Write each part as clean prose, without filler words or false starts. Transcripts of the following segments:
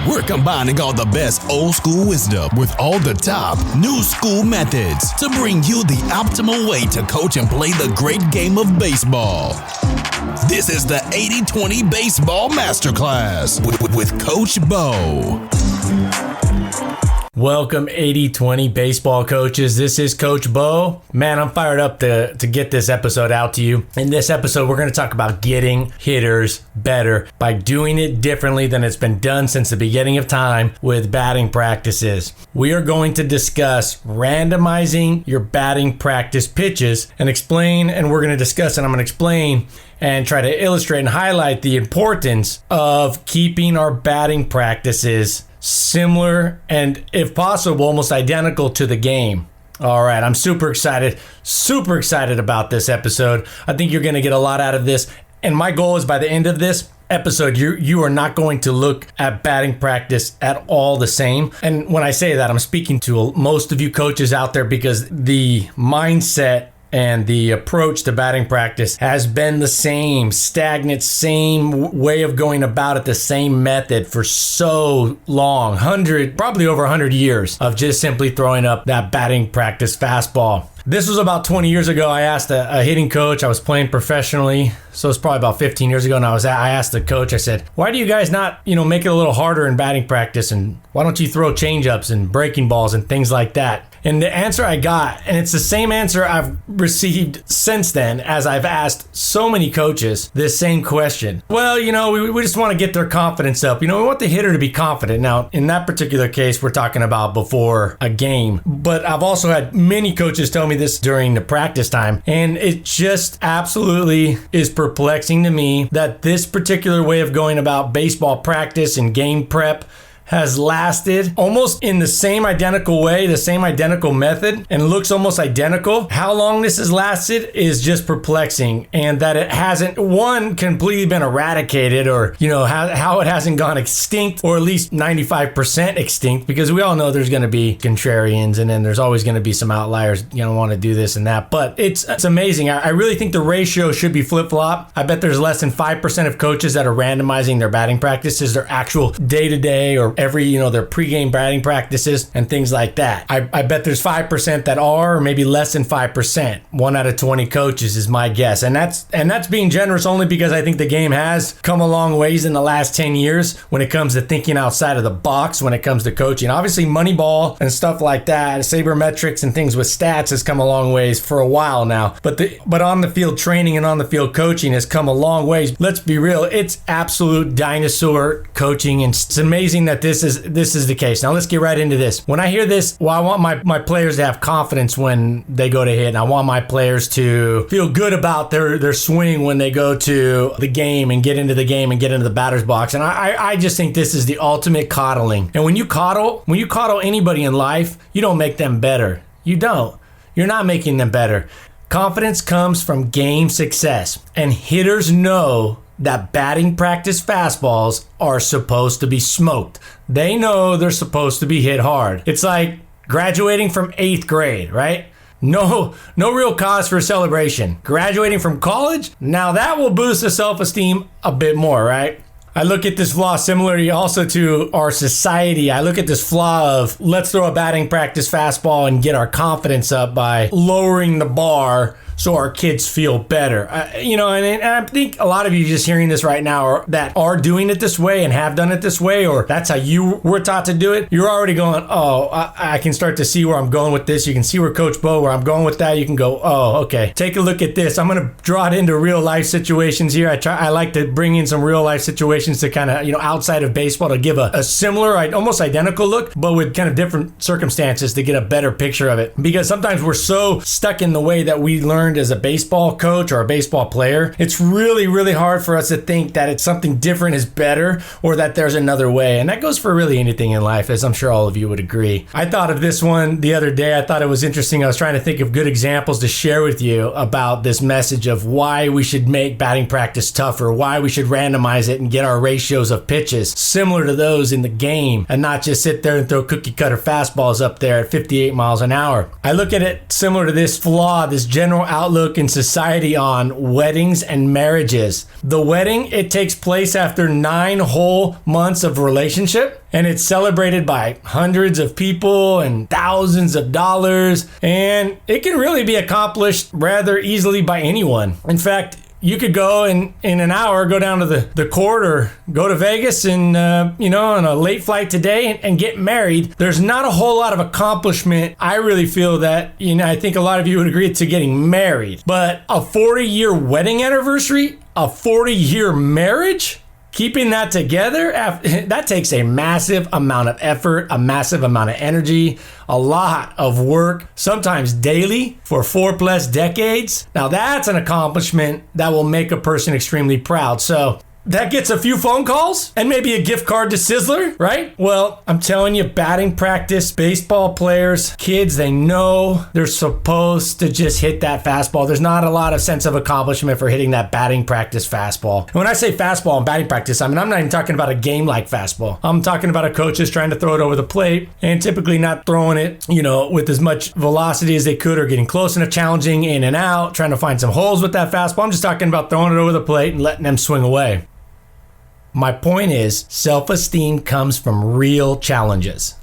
We're combining all the best old school wisdom with all the top new school methods to bring you the optimal way to coach and play the great game of baseball. This is the 80-20 Baseball Masterclass with Coach Bo. Welcome 80-20 baseball coaches. This is Coach Bo. Man, I'm fired up to get this episode out to you. In this episode, we're going to talk about getting hitters better by doing it differently than it's been done since the beginning of time with batting practices. We are going to discuss randomizing your batting practice pitches and we're going to discuss and I'm going to explain and try to illustrate and highlight the importance of keeping our batting practices similar and, if possible, almost identical to the game. All right, I'm super excited about this episode. I think you're going to get a lot out of this. And my goal is by the end of this episode, you are not going to look at batting practice at all the same. And when I say that, I'm speaking to most of you coaches out there because the mindset and the approach to batting practice has been the same, stagnant, same way of going about it, the same method for so long, probably over 100 years of just simply throwing up that batting practice fastball. This was about 20 years ago. I asked a hitting coach. I was playing professionally, so it's probably about 15 years ago. And I asked the coach, I said, why do you guys not, make it a little harder in batting practice? And why don't you throw changeups and breaking balls and things like that? And the answer I got, and it's the same answer I've received since then as I've asked so many coaches this same question. Well, we just want to get their confidence up. We want the hitter to be confident. Now, in that particular case, we're talking about before a game. But I've also had many coaches tell me this during the practice time. And it just absolutely is perplexing to me that this particular way of going about baseball practice and game prep has lasted almost in the same identical way, the same identical method, and looks almost identical. How long this has lasted is just perplexing, and that it hasn't, one, completely been eradicated, or, how it hasn't gone extinct, or at least 95% extinct, because we all know there's going to be contrarians, and then there's always going to be some outliers, want to do this and that, but it's amazing. I really think the ratio should be flip-flop. I bet there's less than 5% of coaches that are randomizing their batting practices, their actual day-to-day or every, their pregame batting practices and things like that. I bet there's 5% that are, or maybe less than 5%. 1 out of 20 coaches is my guess. And that's being generous only because I think the game has come a long ways in the last 10 years when it comes to thinking outside of the box when it comes to coaching. Obviously, Moneyball and stuff like that, sabermetrics and things with stats has come a long ways for a while now. But on the field training and on the field coaching has come a long ways. Let's be real, it's absolute dinosaur coaching, and it's amazing that this is the case. Now let's get right into this. When I hear this, I want my players to have confidence when they go to hit, and I want my players to feel good about their swing when they go to the game and get into the game and get into the batter's box. And I just think this is the ultimate coddling. And when you coddle anybody in life, you don't make them better. You don't. You're not making them better. Confidence comes from game success, and hitters know that batting practice fastballs are supposed to be smoked. They know they're supposed to be hit hard. It's like graduating from 8th grade, right? No real cause for celebration. Graduating from college, now that will boost the self-esteem a bit more, right? I look at this flaw similarly also to our society. I look at this flaw of let's throw a batting practice fastball and get our confidence up by lowering the bar so our kids feel better. And I think a lot of you just hearing this right now that are doing it this way and have done it this way, or that's how you were taught to do it. You're already going, I can start to see where I'm going with this. You can see where Coach Bo, where I'm going with that. You can go, okay, take a look at this. I'm going to draw it into real life situations here. I like to bring in some real life situations to kind of, outside of baseball to give a similar, almost identical look, but with kind of different circumstances to get a better picture of it. Because sometimes we're so stuck in the way that we learn as a baseball coach or a baseball player, it's really, really hard for us to think that it's something different is better or that there's another way. And that goes for really anything in life, as I'm sure all of you would agree. I thought of this one the other day. I thought it was interesting. I was trying to think of good examples to share with you about this message of why we should make batting practice tougher, why we should randomize it and get our ratios of pitches similar to those in the game and not just sit there and throw cookie cutter fastballs up there at 58 miles an hour. I look at it similar to this flaw, this general outlook in society on weddings and marriages. The wedding, it takes place after 9 whole months of relationship, and it's celebrated by hundreds of people and thousands of dollars, and it can really be accomplished rather easily by anyone. In fact, you could go in an hour, go down to the court or go to Vegas and, on a late flight today and get married. There's not a whole lot of accomplishment. I really feel that, I think a lot of you would agree to getting married. But a 40-year wedding anniversary, a 40-year marriage, keeping that together, that takes a massive amount of effort, a massive amount of energy, a lot of work, sometimes daily for 4+ decades. Now that's an accomplishment that will make a person extremely proud. So that gets a few phone calls and maybe a gift card to Sizzler, right? Well, I'm telling you, batting practice, baseball players, kids, they know they're supposed to just hit that fastball. There's not a lot of sense of accomplishment for hitting that batting practice fastball. And when I say fastball and batting practice, I'm not even talking about a game-like fastball. I'm talking about a coach just trying to throw it over the plate and typically not throwing it, with as much velocity as they could or getting close enough, challenging in and out, trying to find some holes with that fastball. I'm just talking about throwing it over the plate and letting them swing away. My point is, self-esteem comes from real challenges.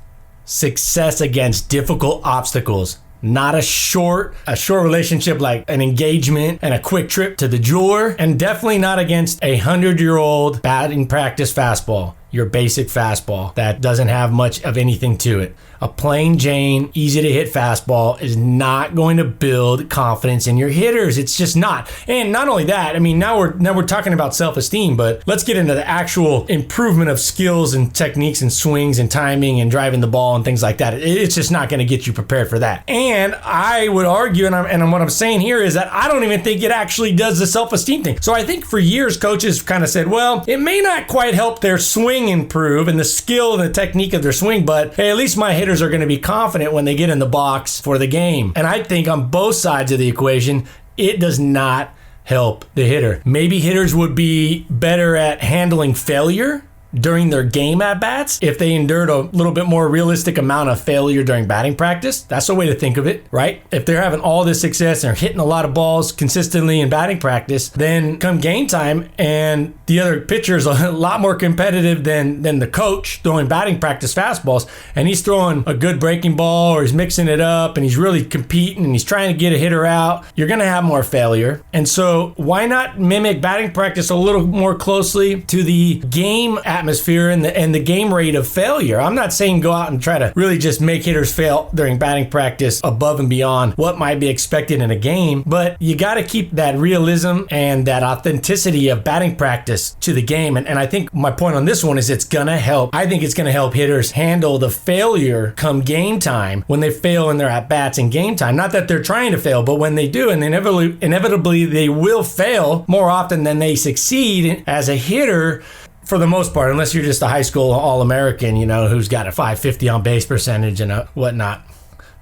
Success against difficult obstacles. Not a short relationship like an engagement and a quick trip to the jeweler. And definitely not against a 100-year-old batting practice fastball. Your basic fastball that doesn't have much of anything to it. A plain Jane, easy to hit fastball is not going to build confidence in your hitters. It's just not. And not only that, now we're talking about self-esteem, but let's get into the actual improvement of skills and techniques and swings and timing and driving the ball and things like that. It's just not going to get you prepared for that. And I would argue, and what I'm saying here is that I don't even think it actually does the self-esteem thing. So I think for years, coaches kind of said, well, it may not quite help their swing improve and the skill and the technique of their swing, but hey, at least my hitters are going to be confident when they get in the box for the game. And I think on both sides of the equation, it does not help the hitter. Maybe hitters would be better at handling failure during their game at-bats if they endured a little bit more realistic amount of failure during batting practice. That's a way to think of it, right? If they're having all this success and they're hitting a lot of balls consistently in batting practice, then come game time and the other pitcher is a lot more competitive than the coach throwing batting practice fastballs, and he's throwing a good breaking ball or he's mixing it up and he's really competing and he's trying to get a hitter out, you're going to have more failure. And so why not mimic batting practice a little more closely to the game atmosphere and the game rate of failure? I'm not saying go out and try to really just make hitters fail during batting practice above and beyond what might be expected in a game, but you got to keep that realism and that authenticity of batting practice to the game. And I think my point on this one is it's going to help. I think it's going to help hitters handle the failure come game time when they fail in their at-bats in game time. Not that they're trying to fail, but when they do, and inevitably they will fail more often than they succeed as a hitter, for the most part, unless you're just a high school All-American, who's got a 550 on base percentage and whatnot.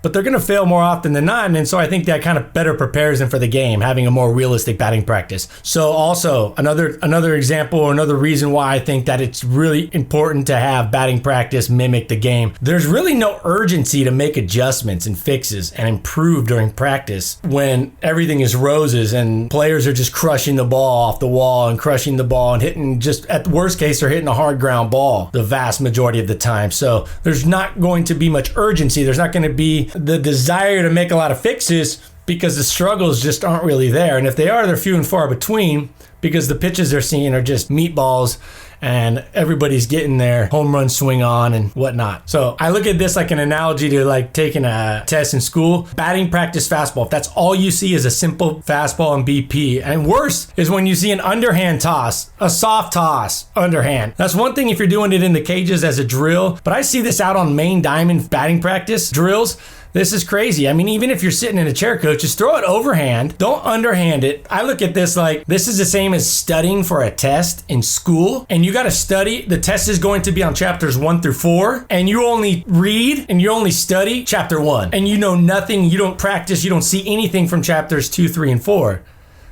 But they're going to fail more often than not, and so I think that kind of better prepares them for the game, having a more realistic batting practice. So also, another example or another reason why I think that it's really important to have batting practice mimic the game. There's really no urgency to make adjustments and fixes and improve during practice when everything is roses and players are just crushing the ball off the wall and crushing the ball and hitting, just at the worst case, they're hitting a hard ground ball the vast majority of the time. So there's not going to be much urgency. There's not going to be the desire to make a lot of fixes because the struggles just aren't really there. And if they are, they're few and far between because the pitches they're seeing are just meatballs and everybody's getting their home run swing on and whatnot. So I look at this like an analogy to like taking a test in school. Batting practice fastball. If that's all you see is a simple fastball and BP. And worse is when you see an underhand toss, a soft toss, underhand. That's one thing if you're doing it in the cages as a drill, but I see this out on main diamond batting practice drills. This is crazy. Even if you're sitting in a chair, coach, just throw it overhand. Don't underhand it. I look at this like this is the same as studying for a test in school. And you got to study. The test is going to be on chapters 1 through 4. And you only read and you only study chapter 1. And you know nothing. You don't practice. You don't see anything from chapters 2, 3, and 4.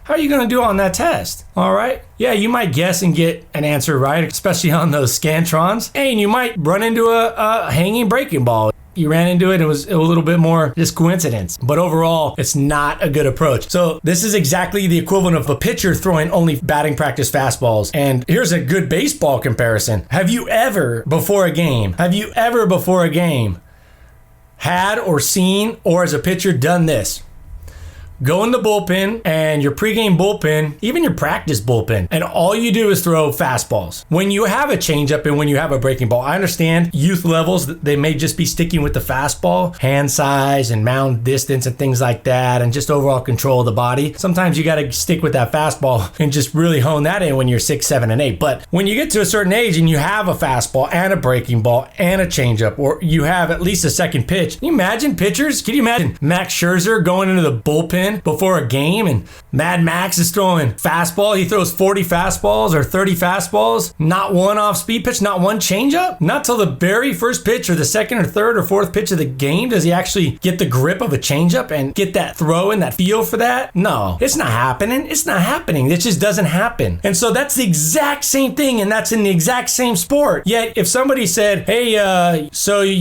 How are you going to do on that test? All right. Yeah, you might guess and get an answer right, especially on those Scantrons. And you might run into a hanging breaking ball. you ran into it. It was a little bit more just coincidence. But overall, it's not a good approach. So this is exactly the equivalent of a pitcher throwing only batting practice fastballs. And here's a good baseball comparison. Have you ever before a game had or seen or as a pitcher done this? Go in the bullpen and your pregame bullpen, even your practice bullpen, and all you do is throw fastballs. When you have a changeup and when you have a breaking ball, I understand youth levels, they may just be sticking with the fastball, hand size and mound distance and things like that, and just overall control of the body. Sometimes you got to stick with that fastball and just really hone that in when you're 6, 7, and 8. But when you get to a certain age and you have a fastball and a breaking ball and a changeup, or you have at least a second pitch, can you imagine pitchers? Can you imagine Max Scherzer going into the bullpen before a game and Mad Max is throwing fastball? He throws 40 fastballs or 30 fastballs, not one off speed pitch, not one changeup. Not till the very first pitch or the second or third or fourth pitch of the game does he actually get the grip of a changeup and get that throw and that feel for that. No, it's not happening. It's not happening. It just doesn't happen. And so that's the exact same thing, and that's in the exact same sport. Yet if somebody said, hey,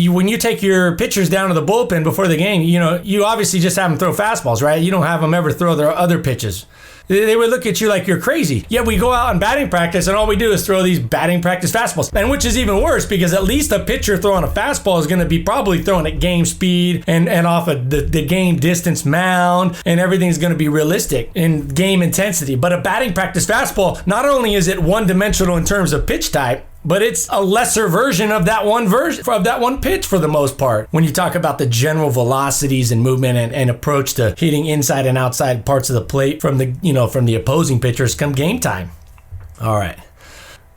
when you take your pitchers down to the bullpen before the game, you obviously just have them throw fastballs, right? You don't have them ever throw their other pitches. They would look at you like you're crazy. Yet we go out in batting practice and all we do is throw these batting practice fastballs. And which is even worse, because at least a pitcher throwing a fastball is going to be probably throwing at game speed and off of the game distance mound, and everything's going to be realistic in game intensity. But a batting practice fastball, not only is it one-dimensional in terms of pitch type, but it's a lesser version of that one pitch for the most part. When you talk about the general velocities and movement and approach to hitting inside and outside parts of the plate from the opposing pitchers come game time. All right.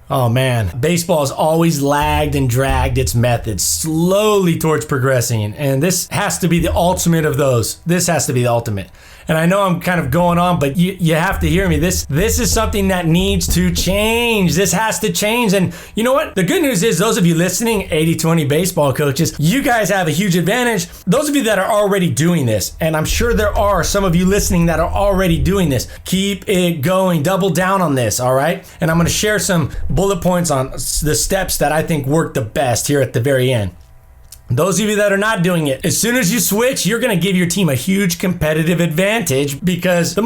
Oh man, baseball has always lagged and dragged its methods slowly towards progressing, and this has to be the ultimate of those. This has to be the ultimate. And I know I'm kind of going on, but you have to hear me. This is something that needs to change. This has to change. And you know what? The good news is those of you listening, 80-20 baseball coaches, you guys have a huge advantage. Those of you that are already doing this, and I'm sure there are some of you listening that are already doing this, keep it going. Double down on this, all right? And I'm going to share some bullet points on the steps that I think work the best here at the very end. Those of you that are not doing it, as soon as you switch, you're going to give your team a huge competitive advantage, because the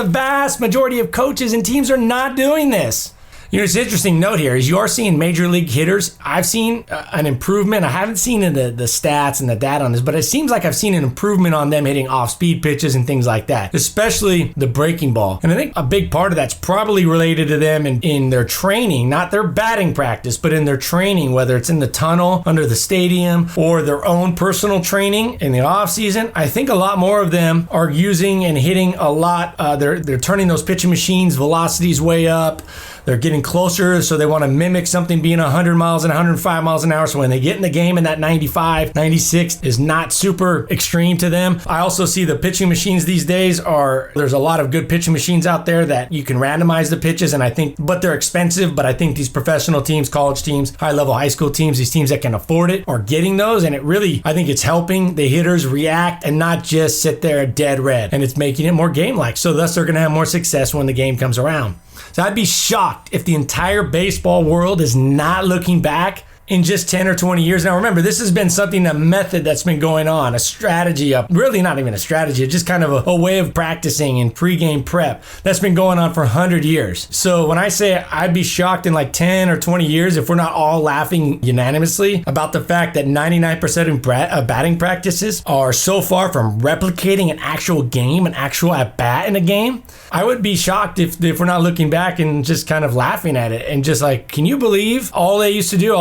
vast majority of coaches and teams are not doing this. It's an interesting note here is you are seeing major league hitters. I've seen an improvement. I haven't seen the stats and the data on this, but it seems like I've seen an improvement on them hitting off-speed pitches and things like that, especially the breaking ball. And I think a big part of that's probably related to them in their training, not their batting practice, but in their training, whether it's in the tunnel, under the stadium, or their own personal training in the off-season. I think a lot more of them are using and hitting a lot. They're turning those pitching machines, velocities way up. They're getting closer, so they want to mimic something being 100 miles and 105 miles an hour. So when they get in the game and that 95, 96 is not super extreme to them. I also see the pitching machines these days there's a lot of good pitching machines out there that you can randomize the pitches, but they're expensive. But I think these professional teams, college teams, high-level high school teams, these teams that can afford it are getting those. And I think it's helping the hitters react and not just sit there dead red. And it's making it more game-like. So thus they're going to have more success when the game comes around. So I'd be shocked if the entire baseball world is not looking back in just 10 or 20 years. Now remember, this has been a method that's been going on, a strategy, really not even a strategy, just kind of a way of practicing and pregame prep that's been going on for 100 years. So when I say I'd be shocked in like 10 or 20 years if we're not all laughing unanimously about the fact that 99% of batting practices are so far from replicating an actual game, an actual at-bat in a game, I would be shocked if we're not looking back and just kind of laughing at it and just like, can you believe all they used to do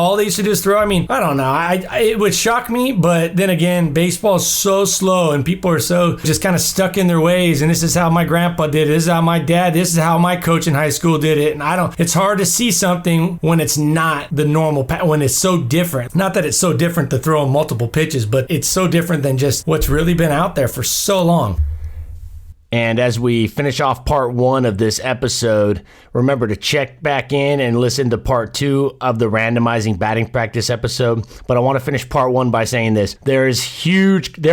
is throw? I mean, I don't know. It would shock me, but then again, baseball is so slow and people are so just kind of stuck in their ways. And this is how my grandpa did it. This is how my dad, this is how my coach in high school did it. And it's hard to see something when it's not the normal, when it's so different. Not that it's so different to throw multiple pitches, but it's so different than just what's really been out there for so long. And as we finish off part 1 of this episode, remember to check back in and listen to part 2 of the randomizing batting practice episode. But I want to finish part 1 by saying this. There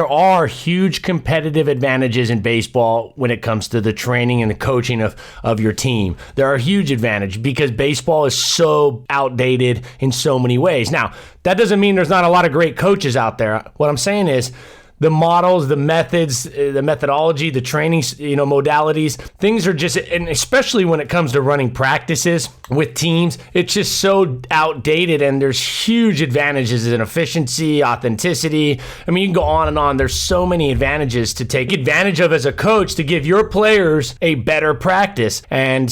are huge competitive advantages in baseball when it comes to the training and the coaching of your team. There are huge advantages because baseball is so outdated in so many ways. Now, that doesn't mean there's not a lot of great coaches out there. What I'm saying is the models, the methods, the methodology, the training, modalities, things are just, and especially when it comes to running practices with teams, it's just so outdated, and there's huge advantages in efficiency, authenticity. I mean, you can go on and on. There's so many advantages to take advantage of as a coach to give your players a better practice. And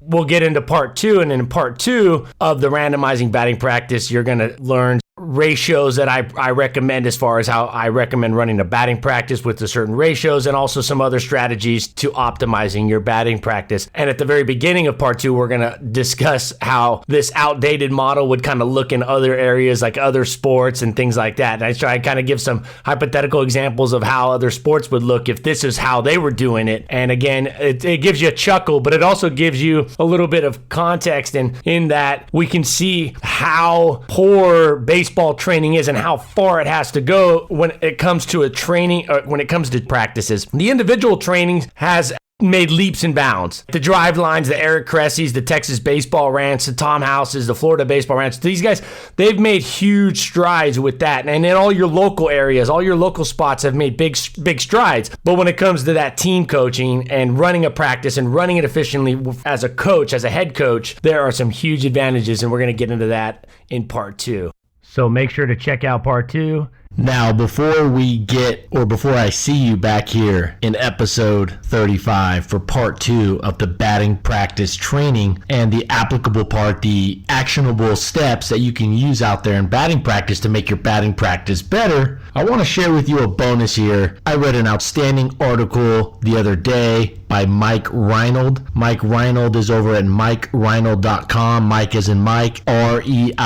we'll get into part 2, and in part 2 of the randomizing batting practice, you're going to learn ratios that I recommend as far as how I recommend running a batting practice with the certain ratios, and also some other strategies to optimizing your batting practice. And at the very beginning of part 2, we're going to discuss how this outdated model would kind of look in other areas like other sports and things like that. And I try to kind of give some hypothetical examples of how other sports would look if this is how they were doing it. And again, it gives you a chuckle, but it also gives you a little bit of context, and in that we can see how poor baseball training is and how far it has to go when it comes to when it comes to practices. The individual training has made leaps and bounds. The drive lines, the Eric Cressy's, the Texas baseball rants, the Tom House's, the Florida baseball rants, these guys, they've made huge strides with that. And in all your local areas, all your local spots have made big strides. But when it comes to that team coaching and running a practice and running it efficiently as a coach, as a head coach, there are some huge advantages, and we're going to get into that in part 2. So make sure to check out part 2. Now, before I see you back here in episode 35 for part 2 of the batting practice training and the applicable part, the actionable steps that you can use out there in batting practice to make your batting practice better, I want to share with you a bonus here. I read an outstanding article the other day by Mike Reinold. Mike Reinold is over at MikeReinold.com. Mike as in Mike, REINOLD.com.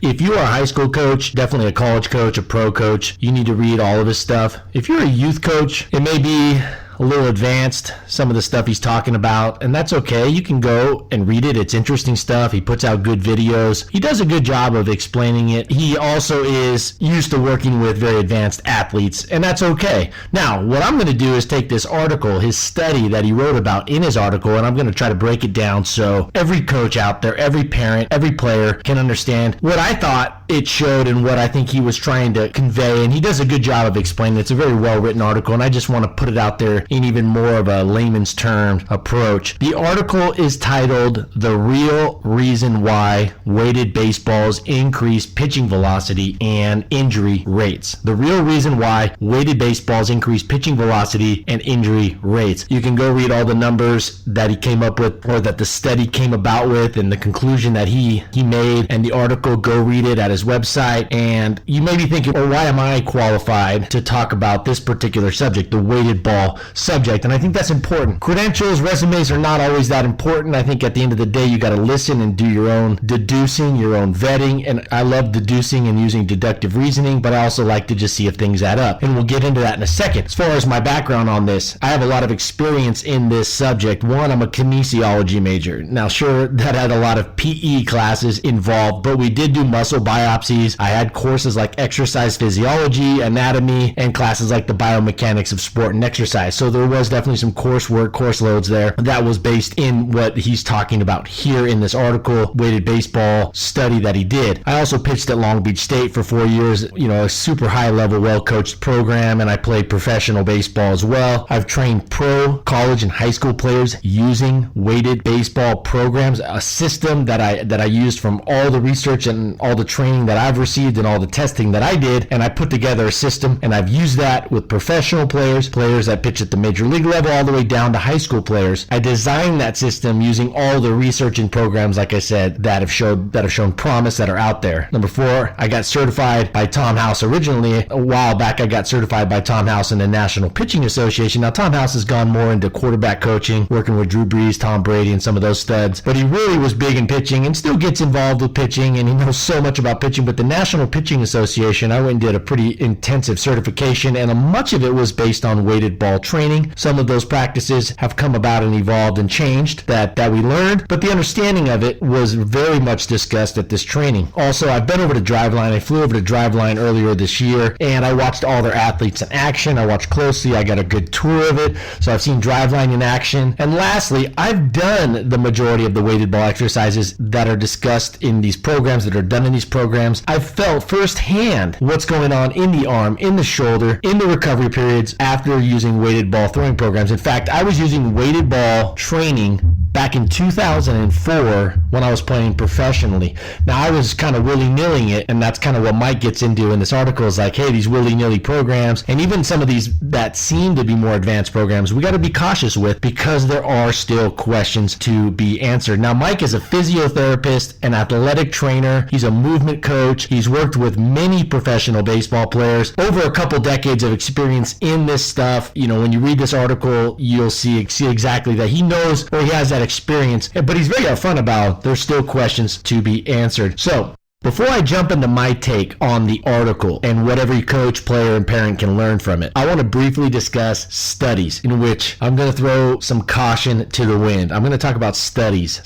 If you are a high school coach, definitely a college coach, a pro coach, you need to read all of his stuff. If you're a youth coach, it may be a little advanced, some of the stuff he's talking about, and that's okay. You can go and read it. It's interesting stuff. He puts out good videos. He does a good job of explaining it. He also is used to working with very advanced athletes, and that's okay. Now, what I'm going to do is take this article, his study that he wrote about in his article, and I'm going to try to break it down so every coach out there, every parent, every player can understand what I thought it showed and what I think he was trying to convey, and he does a good job of explaining it. It's a very well-written article, and I just want to put it out there in even more of a layman's term approach. The article is titled "The Real Reason Why Weighted Baseballs Increase Pitching Velocity and Injury Rates." The real reason why weighted baseballs increase pitching velocity and injury rates. You can go read all the numbers that he came up with, or that the study came about with, and the conclusion that he made, and the article, go read it at his website. And you may be thinking, well, why am I qualified to talk about this particular subject, the weighted ball subject? And I think that's important. Credentials, resumes are not always that important. I think at the end of the day, you got to listen and do your own deducing, your own vetting. And I love deducing and using deductive reasoning, but I also like to just see if things add up. And we'll get into that in a second. As far as my background on this, I have a lot of experience in this subject. One, I'm a kinesiology major. Now, sure, that had a lot of PE classes involved, but we did do muscle biopsies. I had courses like exercise physiology, anatomy, and classes like the biomechanics of sport and exercise. So there was definitely some course loads there that was based in what he's talking about here in this article, weighted baseball study that he did. I also pitched at Long Beach State for 4 years, a super high level, well-coached program, and I played professional baseball as well. I've trained pro, college, and high school players using weighted baseball programs, a system that I used from all the research and all the training that I've received and all the testing that I did, and I put together a system, and I've used that with professional players that pitch at the major league level, all the way down to high school players. I designed that system using all the research and programs, like I said, that have shown promise, that are out there. Number 4, I got certified by Tom House. Originally, a while back, I got certified by Tom House in the National Pitching Association. Now, Tom House has gone more into quarterback coaching, working with Drew Brees, Tom Brady, and some of those studs, but he really was big in pitching and still gets involved with pitching, and he knows so much about pitching, but the National Pitching Association, I went and did a pretty intensive certification, and much of it was based on weighted ball training. Some of those practices have come about and evolved and changed that we learned, but the understanding of it was very much discussed at this training. Also, I've been over to Driveline. I flew over to Driveline earlier this year, and I watched all their athletes in action. I watched closely. I got a good tour of it, so I've seen Driveline in action. And lastly, I've done the majority of the weighted ball exercises that are discussed in these programs, that are done in these programs. I've felt firsthand what's going on in the arm, in the shoulder, in the recovery periods after using weighted ball throwing programs. In fact, I was using weighted ball training back in 2004 when I was playing professionally. Now, I was kind of willy-nillying it, and that's kind of what Mike gets into in this article is like, hey, these willy-nilly programs, and even some of these that seem to be more advanced programs, we got to be cautious with because there are still questions to be answered. Now, Mike is a physiotherapist, an athletic trainer. He's a movement coach. He's worked with many professional baseball players, over a couple decades of experience in this stuff. You know, when you read this article, you'll see exactly that he knows, or he has that experience, but he's very upfront about there's still questions to be answered. So before I jump into my take on the article and what every coach, player, and parent can learn from it, I want to briefly discuss studies, in which I'm going to throw some caution to the wind. I'm going to talk about studies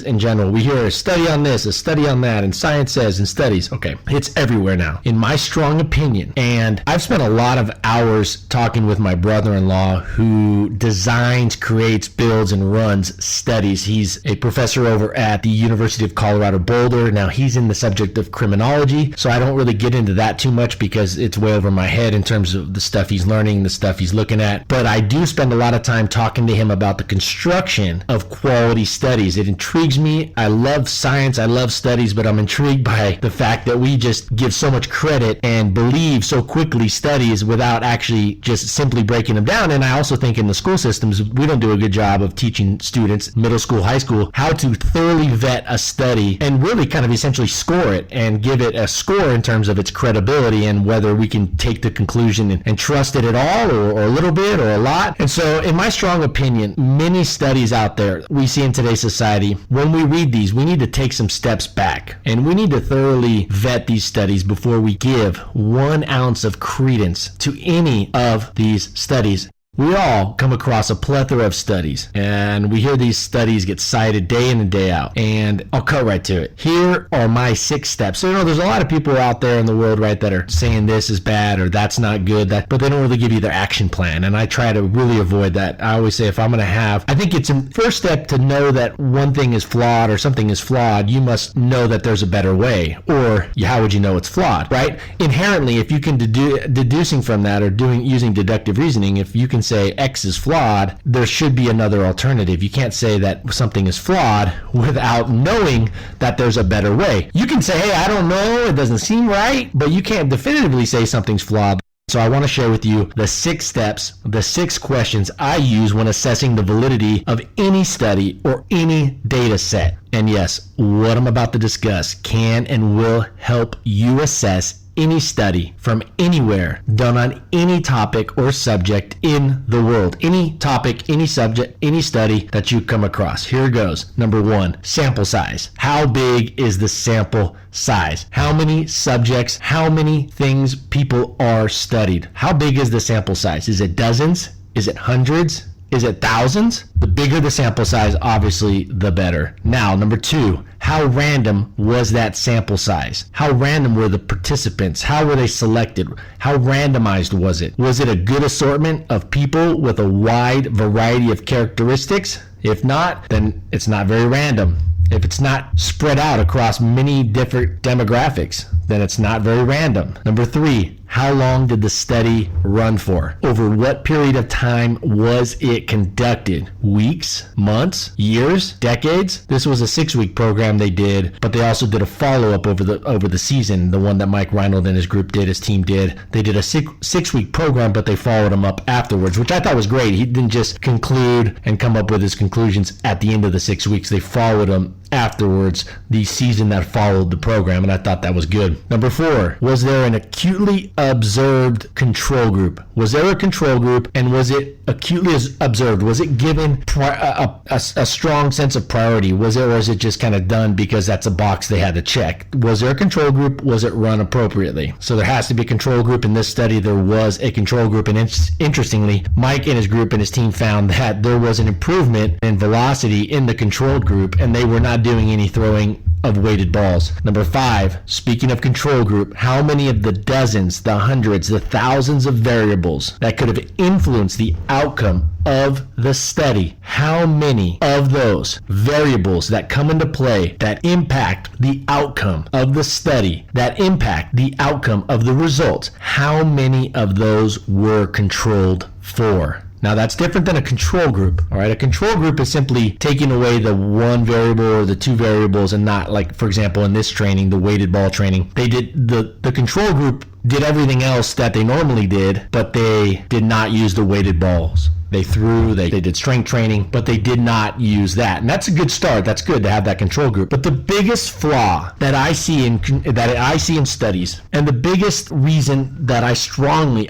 in general. We hear a study on this, a study on that, and science says, and studies. Okay, it's everywhere now, in my strong opinion. And I've spent a lot of hours talking with my brother-in-law who designs, creates, builds, and runs studies. He's a professor over at the University of Colorado Boulder. Now, he's in the subject of criminology, so I don't really get into that too much because it's way over my head in terms of the stuff he's learning, the stuff he's looking at. But I do spend a lot of time talking to him about the construction of quality studies. It intrigues me. I love science, I love studies, but I'm intrigued by the fact that we just give so much credit and believe so quickly studies without actually just simply breaking them down. And I also think in the school systems, we don't do a good job of teaching students, middle school, high school, how to thoroughly vet a study and really kind of essentially score it and give it a score in terms of its credibility and whether we can take the conclusion and trust it at all or a little bit or a lot. And so in my strong opinion, many studies out there we see in today's society, when we read these, we need to take some steps back and we need to thoroughly vet these studies before we give 1 ounce of credence to any of these studies. We all come across a plethora of studies, and we hear these studies get cited day in and day out, and I'll cut right to it. Here are my 6 steps. So, you know, there's a lot of people out there in the world, right, that are saying this is bad or that's not good, but they don't really give you their action plan, and I try to really avoid that. I always say if I'm going to I think it's a first step to know that one thing is flawed or something is flawed, you must know that there's a better way, or how would you know it's flawed, right? Inherently, if you can deducing from that or using deductive reasoning, if you can say X is flawed, there should be another alternative. You can't say that something is flawed without knowing that there's a better way. You can say, hey, I don't know, it doesn't seem right, but you can't definitively say something's flawed. So I want to share with you the 6 steps, the 6 questions I use when assessing the validity of any study or any data set. And yes, what I'm about to discuss can and will help you assess any study from anywhere done on any topic or subject in the world. Any topic, any subject, any study that you come across. Here goes. Number 1, sample size. How big is the sample size? How many subjects, how many things people are studied? How big is the sample size? Is it dozens? Is it hundreds? Is it thousands? The bigger the sample size, obviously, the better. Now, number 2, how random was that sample size? How random were the participants? How were they selected? How randomized was it? Was it a good assortment of people with a wide variety of characteristics? If not, then it's not very random. If it's not spread out across many different demographics, then it's not very random. Number 3, how long did the study run for? Over what period of time was it conducted? Weeks, months, years, decades? This was a 6-week program they did, but they also did a follow-up over the season, the one that Mike Reinold and his group did, his team did. They did a 6-week program, but they followed him up afterwards, which I thought was great. He didn't just conclude and come up with his conclusions at the end of the 6 weeks. They followed him afterwards, the season that followed the program, and I thought that was good. Number 4, was there an acutely observed control group? Was there a control group, and was it acutely observed? Was it given a strong sense of priority? Or was it just kind of done because that's a box they had to check? Was there a control group? Was it run appropriately? So there has to be a control group. In this study, there was a control group, and interestingly, Mike and his group and his team found that there was an improvement in velocity in the control group, and they were not doing any throwing of weighted balls. Number 5, speaking of control group, how many of the dozens, the hundreds, the thousands of variables that could have influenced the outcome of the study, how many of those variables that come into play that impact the outcome of the study, that impact the outcome of the results, how many of those were controlled for? Now, that's different than a control group. All right, a control group is simply taking away the one variable or the two variables, and not, like, for example, in this training, the weighted ball training, they did the control group did everything else that they normally did, but they did not use the weighted balls. They threw, they did strength training, but they did not use that. And that's a good start. That's good to have that control group. But the biggest flaw that I see in studies, and the biggest reason that I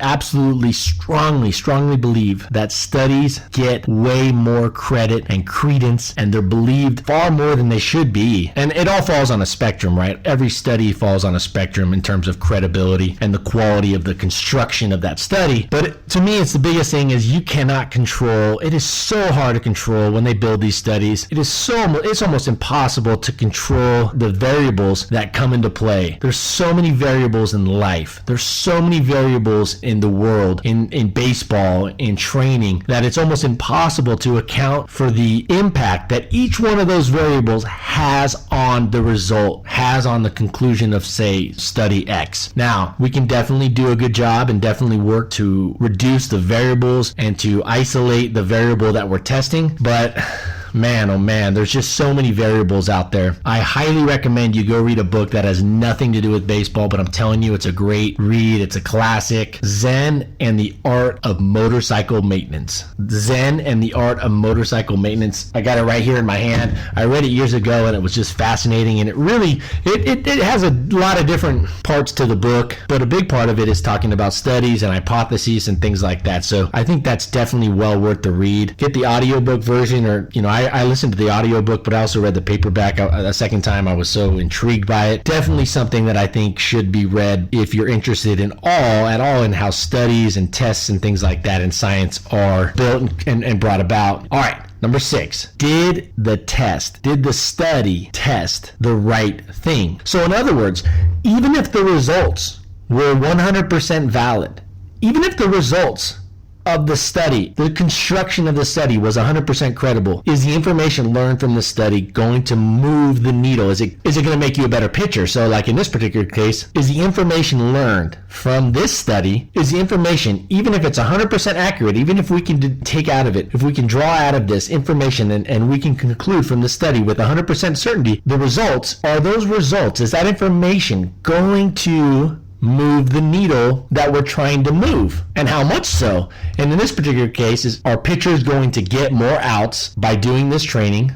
absolutely strongly believe that studies get way more credit and credence, and they're believed far more than they should be. And it all falls on a spectrum, right? Every study falls on a spectrum in terms of credibility and the quality of the construction of that study. But to me, it's the biggest thing is you cannot control. It is so hard to control when they build these studies. It's almost impossible to control the variables that come into play. There's so many variables in life. There's so many variables in the world, in baseball, in training, that it's almost impossible to account for the impact that each one of those variables has on the result, has on the conclusion of, say, study X. Now, we can definitely do a good job and definitely work to reduce the variables and to isolate the variable that we're testing, but man, oh man, there's just so many variables out there. I highly recommend you go read a book that has nothing to do with baseball, but I'm telling you, it's a great read. It's a classic. Zen and the Art of Motorcycle Maintenance. Zen and the Art of Motorcycle Maintenance. I got it right here in my hand. I read it years ago, and it was just fascinating, and it has a lot of different parts to the book, but a big part of it is talking about studies and hypotheses and things like that. So I think that's definitely well worth the read. Get the audiobook version, or, I listened to the audiobook, but I also read the paperback a second time. I was so intrigued by it. Definitely something that I think should be read if you're interested at all in how studies and tests and things like that in science are built and brought about. All right. Number 6, did the study test the right thing? So in other words, even if the results were 100% valid, even if the results of the study, the construction of the study was 100% credible, is the information learned from the study going to move the needle? Is it going to make you a better pitcher? So like in this particular case, is the information learned from this study, is the information, even if it's 100% accurate, even if we can take out of it, if we can draw out of this information and we can conclude from the study with 100% certainty, the results, is that information going to move the needle that we're trying to move, and how much so? And in this particular case, are pitchers going to get more outs by doing this training?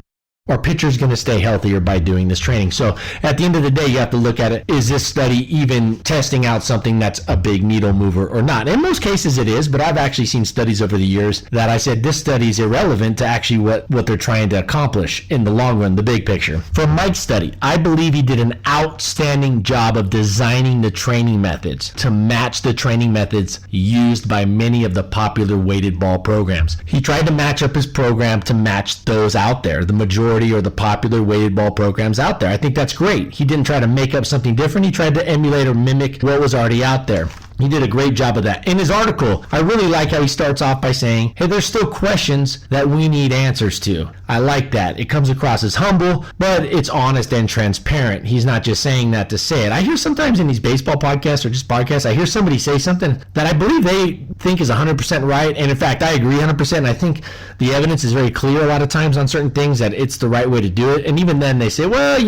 Are pitchers going to stay healthier by doing this training? So at the end of the day, you have to look at it. Is this study even testing out something that's a big needle mover or not? In most cases it is, but I've actually seen studies over the years that I said this study is irrelevant to actually what they're trying to accomplish in the long run, the big picture. For Mike's study, I believe he did an outstanding job of designing the training methods to match the training methods used by many of the popular weighted ball programs. He tried to match up his program to match those out there, the majority or the popular weighted ball programs out there. I think that's great. He didn't try to make up something different. He tried to emulate or mimic what was already out there. He did a great job of that. In his article, I really like how he starts off by saying, hey, there's still questions that we need answers to. I like that. It comes across as humble, but it's honest and transparent. He's not just saying that to say it. I hear sometimes in these baseball podcasts or just podcasts, I hear somebody say something that I believe they think is 100% right. And in fact, I agree 100%. And I think the evidence is very clear a lot of times on certain things that it's the right way to do it. And even then they say, well,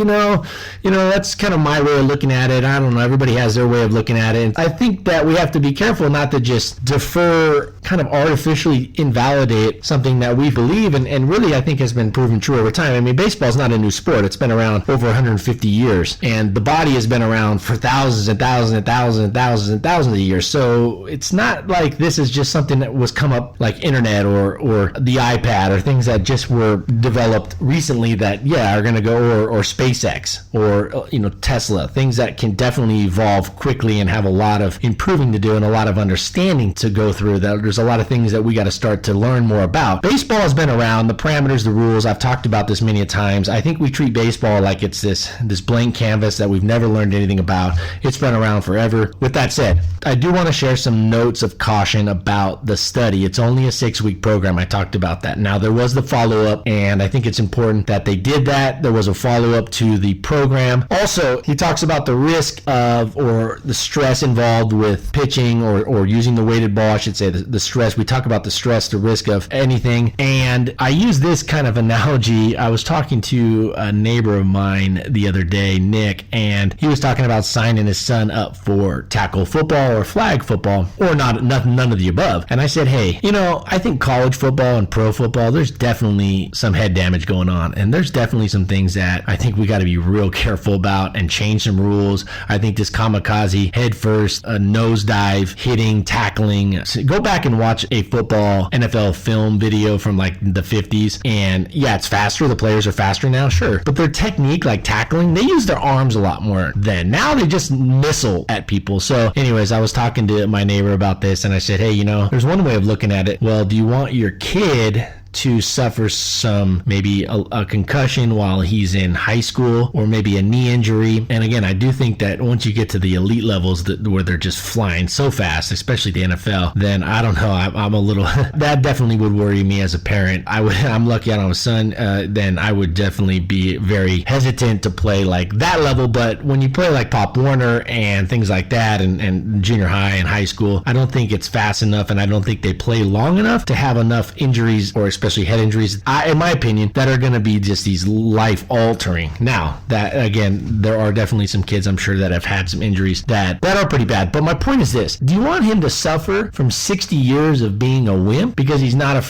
that's kind of my way of looking at it. I don't know. Everybody has their way of looking at it. And I think that that we have to be careful not to just defer, kind of artificially invalidate something that we believe and really I think has been proven true over time. I mean, baseball is not a new sport. It's been around over 150 years, and the body has been around for thousands and thousands and thousands and thousands and thousands of years. So it's not like this is just something that was come up like internet or the iPad or things that just were developed recently that are going to go, or SpaceX or Tesla, things that can definitely evolve quickly and have a lot of improving to do and a lot of understanding to go through. That there's a lot of things that we got to start to learn more about. Baseball has been around, the parameters, the rules. I've talked about this many times. I think we treat baseball like it's this blank canvas that we've never learned anything about. It's been around forever. With that said, I do want to share some notes of caution about the study. It's only a 6-week program. I talked about that. Now, there was the follow-up, and I think it's important that they did that. There was a follow-up to the program. Also, he talks about the risk of, or the stress involved with pitching or using the weighted ball, I should say, the stress. We talk about the stress, the risk of anything. And I use this kind of analogy. I was talking to a neighbor of mine the other day, Nick, and he was talking about signing his son up for tackle football or flag football, or none of the above. And I said, hey, I think college football and pro football, there's definitely some head damage going on. And there's definitely some things that I think we got to be real careful about and change some rules. I think this kamikaze head first, a nosedive, hitting, tackling. So go back and watch a football NFL film video from like the 50s. And it's faster. The players are faster now, sure. But their technique, like tackling, they use their arms a lot more then. Now they just missile at people. So anyways, I was talking to my neighbor about this and I said, hey, there's one way of looking at it. Well, do you want your kid to suffer some, maybe a concussion while he's in high school, or maybe a knee injury? And again, I do think that once you get to the elite levels where they're just flying so fast, especially the NFL, then I don't know, I'm a little, that definitely would worry me as a parent. I'm lucky I don't have a son, then I would definitely be very hesitant to play like that level. But when you play like Pop Warner and things like that, and junior high and high school, I don't think it's fast enough, and I don't think they play long enough to have enough injuries, or especially head injuries, in my opinion, that are going to be just these life-altering. Now, that again, there are definitely some kids, I'm sure, that have had some injuries that are pretty bad. But my point is this: do you want him to suffer from 60 years of being a wimp because he's not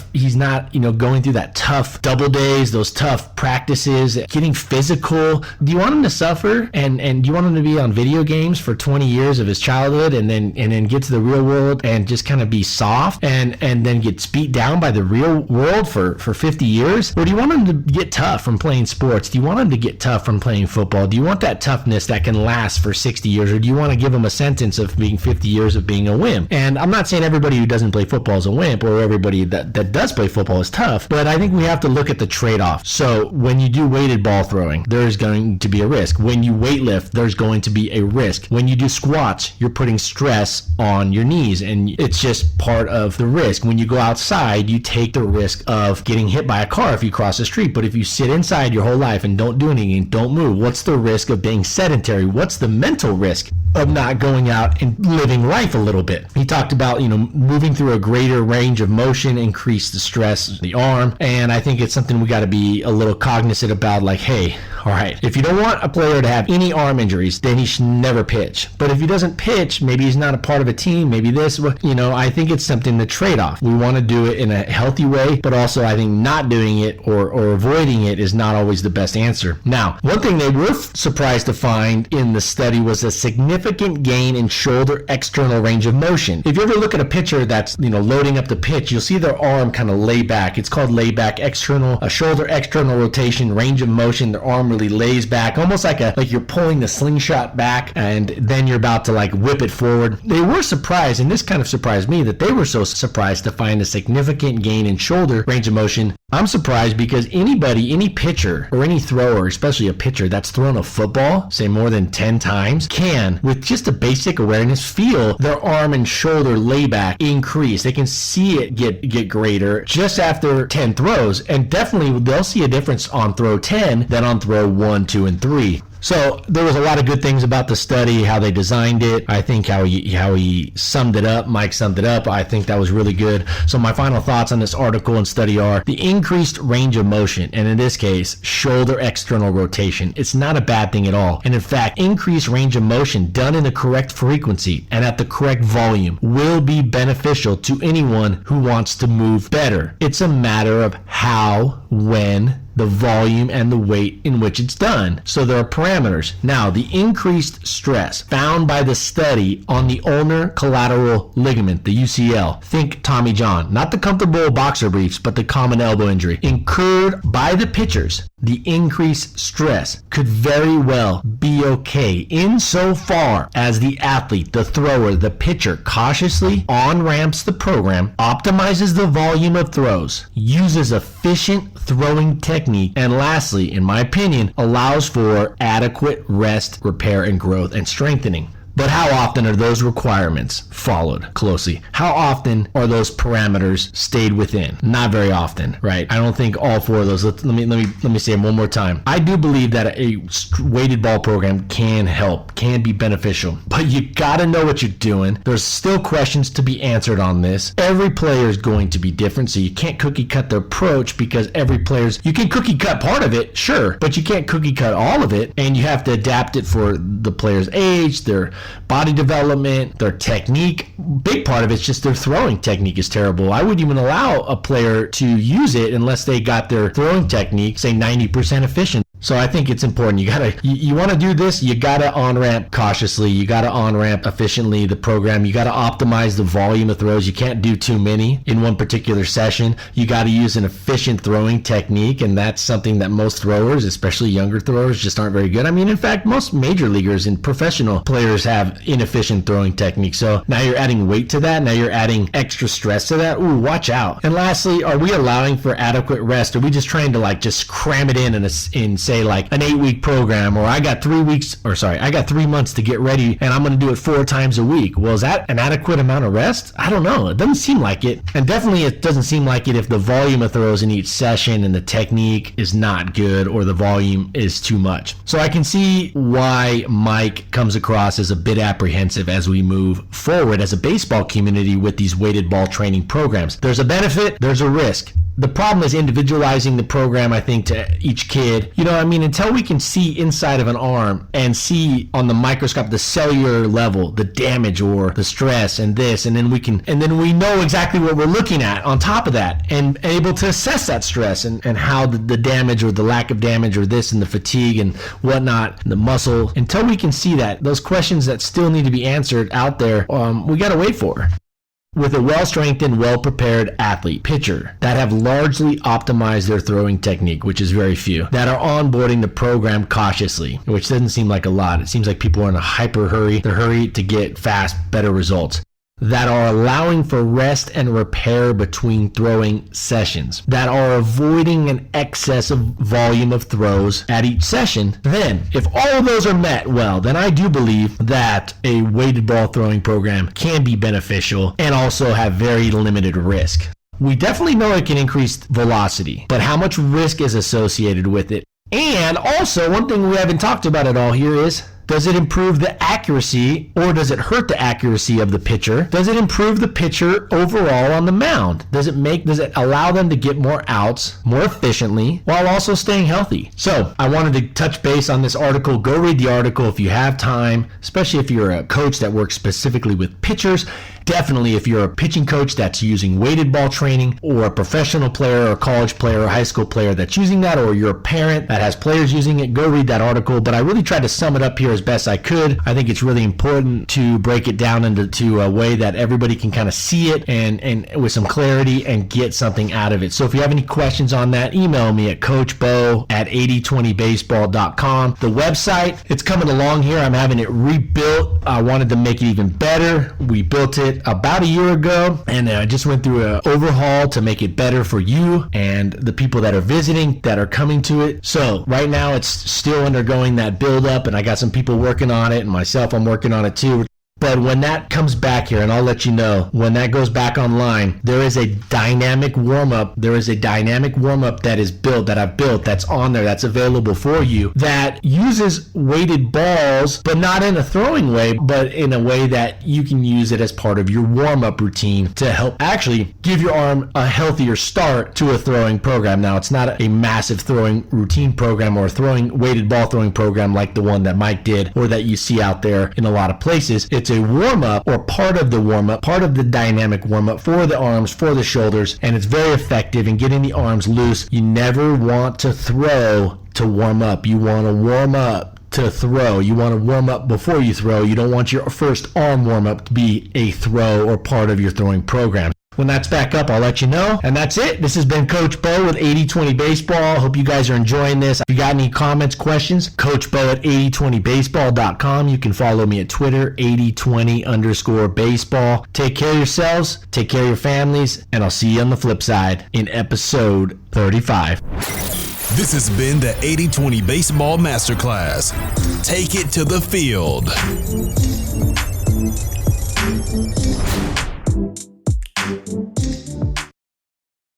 going through that tough double days, those tough practices, getting physical? Do you want him to suffer and do you want him to be on video games for 20 years of his childhood and then get to the real world and just kind of be soft and then gets beat down by the real world for 50 years? Or do you want him to get tough from playing sports? Do you want him to get tough from playing football? Do you want that toughness that can last for 60 years? Or do you want to give him a sentence of being 50 years of being a wimp? And I'm not saying everybody who doesn't play football is a wimp, or everybody that does play football is tough, but I think we have to look at the trade-off. So when you do weighted ball throwing, there's going to be a risk. When you weightlift, there's going to be a risk. When you do squats, you're putting stress on your knees, and it's just part of the risk. When you go outside, you take the risk of getting hit by a car if you cross the street. But if you sit inside your whole life and don't do anything, don't move, what's the risk of being sedentary? What's the mental risk of not going out and living life a little bit? He talked about, moving through a greater range of motion, increase the stress, the arm. And I think it's something we got to be a little cognizant about, like, hey, all right, if you don't want a player to have any arm injuries, then he should never pitch. But if he doesn't pitch, maybe he's not a part of a team, maybe this, I think it's something to trade off. We want to do it in a healthy way, but also I think not doing it or avoiding it is not always the best answer. Now, one thing they were surprised to find in the study was a significant gain in shoulder external range of motion. If you ever look at a pitcher that's, loading up the pitch, you'll see their arm kind of lay back. It's called lay back external, a shoulder external rotation, range of motion. Their arm really lays back, almost like you're pulling the slingshot back and then you're about to whip it forward. They were surprised, and this kind of surprised me, that they were so surprised to find a significant gain in shoulder range of motion. I'm surprised because any pitcher or any thrower, especially a pitcher that's thrown a football, say more than 10 times, can, with just a basic awareness, feel their arm and shoulder layback increase. They can see it get greater just after 10 throws, and definitely they'll see a difference on throw 10 than on throw 1, 2, and 3. So there was a lot of good things about the study, how they designed it. I think how he summed it up, Mike summed it up. I think that was really good. So my final thoughts on this article and study are the increased range of motion, and in this case, shoulder external rotation. It's not a bad thing at all. And in fact, increased range of motion done in the correct frequency and at the correct volume will be beneficial to anyone who wants to move better. It's a matter of how, when, the volume, and the weight in which it's done. So there are parameters. Now, the increased stress found by the study on the ulnar collateral ligament, the UCL, think Tommy John, not the comfortable boxer briefs, but the common elbow injury, incurred by the pitchers. The increased stress could very well be okay insofar as the athlete, the thrower, the pitcher cautiously on-ramps the program, optimizes the volume of throws, uses efficient throwing technique, and lastly, in my opinion, allows for adequate rest, repair, and growth and strengthening. But how often are those requirements followed closely? How often are those parameters stayed within? Not very often, right? I don't think all four of those. Let me say them one more time. I do believe that a weighted ball program can help, can be beneficial, but you got to know what you're doing. There's still questions to be answered on this. Every player is going to be different, so you can't cookie cut the approach because you can cookie cut part of it, sure, but you can't cookie cut all of it, and you have to adapt it for the player's age, their body development, their technique. Big part of it's just their throwing technique is terrible. I wouldn't even allow a player to use it unless they got their throwing technique, say 90% efficient. So I think it's important. You want to do this, you got to on-ramp cautiously. You got to on-ramp efficiently the program. You got to optimize the volume of throws. You can't do too many in one particular session. You got to use an efficient throwing technique, and that's something that most throwers, especially younger throwers, just aren't very good. I mean, in fact, most major leaguers and professional players have inefficient throwing techniques. So now you're adding weight to that. Now you're adding extra stress to that. Ooh, watch out. And lastly, are we allowing for adequate rest? Are we just trying to just cram it in say like an 8-week program, or I got 3 months to get ready and I'm going to do it 4 times a week? Well, is that an adequate amount of rest? I don't know. It doesn't seem like it. And definitely it doesn't seem like it if the volume of throws in each session and the technique is not good or the volume is too much. So I can see why Mike comes across as a bit apprehensive as we move forward as a baseball community with these weighted ball training programs. There's a benefit, there's a risk. The problem is individualizing the program, I think, to each kid. Until we can see inside of an arm and see on the microscope, the cellular level, the damage or the stress and this, and then we know exactly what we're looking at on top of that and able to assess that stress and how the damage or the lack of damage or this and the fatigue and whatnot, the muscle. Until we can see that, those questions that still need to be answered out there, we got to wait for. With a well-strengthened, well-prepared athlete, pitcher, that have largely optimized their throwing technique, which is very few, that are onboarding the program cautiously, which doesn't seem like a lot. It seems like people are in a hyper hurry. They're hurried to get fast, better results. That are allowing for rest and repair between throwing sessions, that are avoiding an excessive volume of throws at each session. Then, if all of those are met, well, then I do believe that a weighted ball throwing program can be beneficial and also have very limited risk. We definitely know it can increase velocity, but how much risk is associated with it? And also, one thing we haven't talked about at all here is, does it improve the accuracy or does it hurt the accuracy of the pitcher? Does it improve the pitcher overall on the mound? Does it allow them to get more outs more efficiently while also staying healthy? So I wanted to touch base on this article. Go read the article if you have time, especially if you're a coach that works specifically with pitchers. Definitely if you're a pitching coach that's using weighted ball training, or a professional player or a college player or high school player that's using that, or you're a parent that has players using it, go read that article. But I really tried to sum it up here as best I could. I think it's really important to break it down into a way that everybody can kind of see it and with some clarity and get something out of it. So if you have any questions on that, email me at coachbo@8020baseball.com. The website, it's coming along here. I'm having it rebuilt. I wanted to make it even better. We built it about a year ago, and I just went through an overhaul to make it better for you and the people that are visiting, that are coming to it. So right now it's still undergoing that build up, and I got some people working on it, and myself, I'm working on it too. But when that comes back here, and I'll let you know, when that goes back online, there is a dynamic warm-up. There is a dynamic warm-up that is built, that I've built, that's on there, that's available for you, that uses weighted balls, but not in a throwing way, but in a way that you can use it as part of your warm-up routine to help actually give your arm a healthier start to a throwing program. Now, it's not a massive throwing routine program or a throwing weighted ball throwing program like the one that Mike did or that you see out there in a lot of places. It's a warm-up or part of the warm-up, part of the dynamic warm-up for the arms, for the shoulders, and it's very effective in getting the arms loose. You never want to throw to warm up. You want to warm up to throw. You want to warm up before you throw. You don't want your first arm warm up to be a throw or part of your throwing program. When that's back up, I'll let you know. And that's it. This has been Coach Bo with 80/20 Baseball. Hope you guys are enjoying this. If you got any comments, questions, Coach Bo at 8020baseball.com. You can follow me at Twitter, 8020_baseball. Take care of yourselves, take care of your families, and I'll see you on the flip side in episode 35. This has been the 80/20 Baseball Masterclass. Take it to the field.